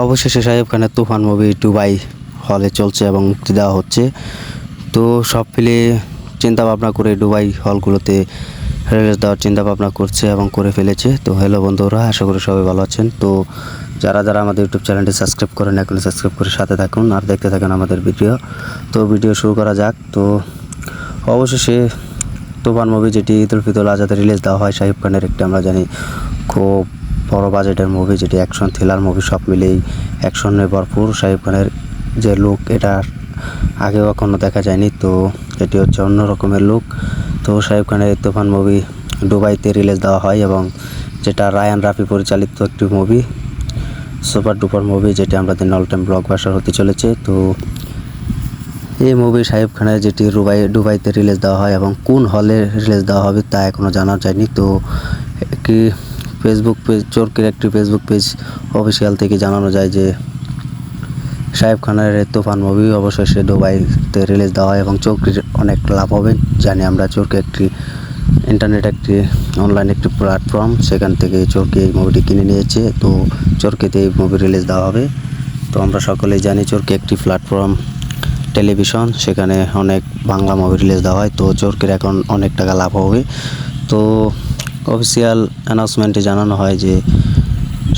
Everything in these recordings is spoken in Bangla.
অবশেষে শাকিব খানের তুফান মুভি দুবাই হলে চলছে এবং মুক্তি দেওয়া হচ্ছে। তো সব মিলে চিন্তা ভাবনা করে দুবাই হলগুলোতে রিলিজ দেওয়ার চিন্তা ভাবনা করছে এবং করে ফেলেছে। তো হ্যালো বন্ধুরা, আশা করি সবাই ভালো আছেন। তো যারা আমাদের ইউটিউব চ্যানেলটি সাবস্ক্রাইব করেন এখন সাবস্ক্রাইব করে সাথে থাকুন আর দেখতে থাকুন আমাদের ভিডিও। তো ভিডিও শুরু করা যাক। তো অবশেষে তুফান মুভি যেটি ঈদ উল ফিতর আজাদে রিলিজ দেওয়া হয় শাকিব খানের একটি আমরা জানি খুব বড় বাজেটের মুভি, যেটি অ্যাকশন থ্রিলার মুভি, সব মিলেই অ্যাকশনে ভরপুর। শাকিব খানের যে লুক এটা আগে কখনো দেখা যায়নি, তো এটি হচ্ছে অন্য রকমের লুক। তো শাকিব খানের তুফান মুভি দুবাইতে রিলিজ দেওয়া হয় এবং যেটা রায়ান রাফি পরিচালিত একটি মুভি, সুপার ডুপার মুভি, যেটি আমাদের অল টাইম ব্লকবাস্টার হতে চলেছে। তো এই মুভি শাকিব খানের যেটি দুবাইতে রিলিজ দেওয়া হয় এবং কোন হলে রিলিজ দেওয়া হবে তা এখনও জানা যায়নি। তো একটি ফেসবুক পেজ, চরকির একটি ফেসবুক পেজ অফিসিয়াল থেকে জানানো যায় যে শাকিব খানের তুফান মুভি অবশেষে দুবাইতে রিলিজ দেওয়া হয় এবং চরকির অনেক লাভ হবে। জানি আমরা চরকি একটি ইন্টারনেট একটি অনলাইন একটি প্ল্যাটফর্ম, সেখান থেকে চরকি এই মুভিটি কিনে নিয়েছে। তো চরকিতে এই মুভি রিলিজ দেওয়া হবে। তো আমরা সকলেই জানি চরকি একটি প্ল্যাটফর্ম টেলিভিশন, সেখানে অনেক বাংলা মুভি রিলিজ দেওয়া হয়। তো চরকির এখন অনেক টাকা লাভ হবে। তো অফিসিয়াল অ্যানাউন্সমেন্টে জানানো হয় যে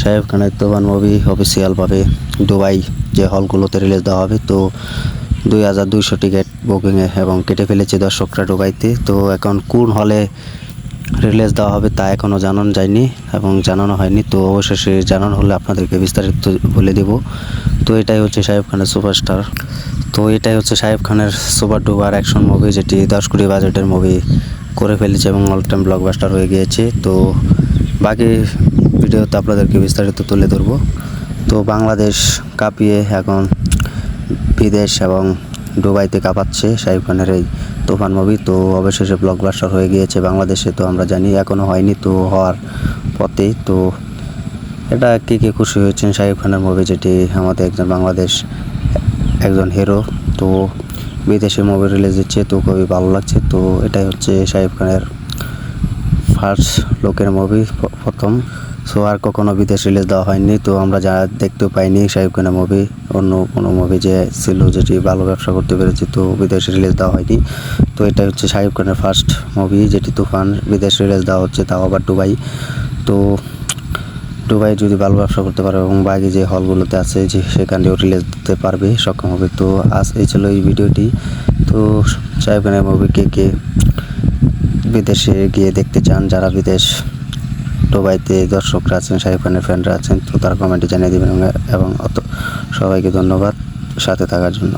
শাকিব খানের তুফান মুভি অফিসিয়ালভাবে দুবাই যে হলগুলোতে রিলিজ দেওয়া হবে। তো 2200 টিকিট বুকিংয়ে এবং কেটে ফেলেছে দর্শকরা দুবাইতে। তো এখন কোন হলে রিলিজ দেওয়া হবে তা এখনও জানানো যায়নি এবং জানানো হয়নি। তো অবশেষে জানানো হলে আপনাদেরকে বিস্তারিত বলে দেব। তো এটাই হচ্ছে শাকিব খানের সুপারস্টার, তো এটাই হচ্ছে শাকিব খানের সুপার ডুপার অ্যাকশন মুভি, যেটি 10 কোটি বাজেটের মুভি করে ফেলেছে এবং অল টাইম ব্লকবাস্টার হয়ে গিয়েছে। তো বাকি ভিডিওতে আপনাদেরকে বিস্তারিত তুলে ধরবো। তো বাংলাদেশ কাঁপিয়ে এখন বিদেশ এবং দুবাইতে কাঁপাচ্ছে শাকিব খানের এই তুফান মুভি। তো অবশেষে ব্লকবাস্টার হয়ে গিয়েছে বাংলাদেশে, তো আমরা জানি এখনও হয়নি, তো হওয়ার পথেই। তো এটা কে খুশি হয়েছেন শাকিব খানের মুভি, যেটি আমাদের একজন হিরো, তো বিদেশে মুভি রিলিজ দিচ্ছে, তো খুবই ভালো লাগছে। তো এটাই হচ্ছে শাকিব খানের ফার্স্ট লোকের মুভি, প্রথম। সো আর কখনো বিদেশ রিলিজ দেওয়া হয়নি। তো আমরা যা দেখতেও পাইনি শাকিব খানের মুভি, অন্য কোনো মুভি যে ছিল যেটি ভালো ব্যবসা করতে পেরেছে, তো বিদেশে রিলিজ দেওয়া হয়নি। তো এটাই হচ্ছে শাকিব খানের ফার্স্ট মুভি, যেটি তুফান, বিদেশ রিলিজ দেওয়া হচ্ছে, তাও আবার দুবাই। তো দুবাই যদি ভালো ব্যবসা করতে পারে এবং বাকি যে হলগুলোতে আছে যে সেখানেও রিলিজ দিতে পারবে, সক্ষম হবে। তো আজ এই ছিল এই ভিডিওটি। তো শাকিব খানের মুভি কে বিদেশে গিয়ে দেখতে চান, যারা বিদেশ দুবাইতে দর্শকরা আছেন, শাকিব খানের ফ্যানরা আছেন, তো তারা কমেন্টে জানিয়ে দেবেন এবং সবাইকে ধন্যবাদ সাথে থাকার জন্য।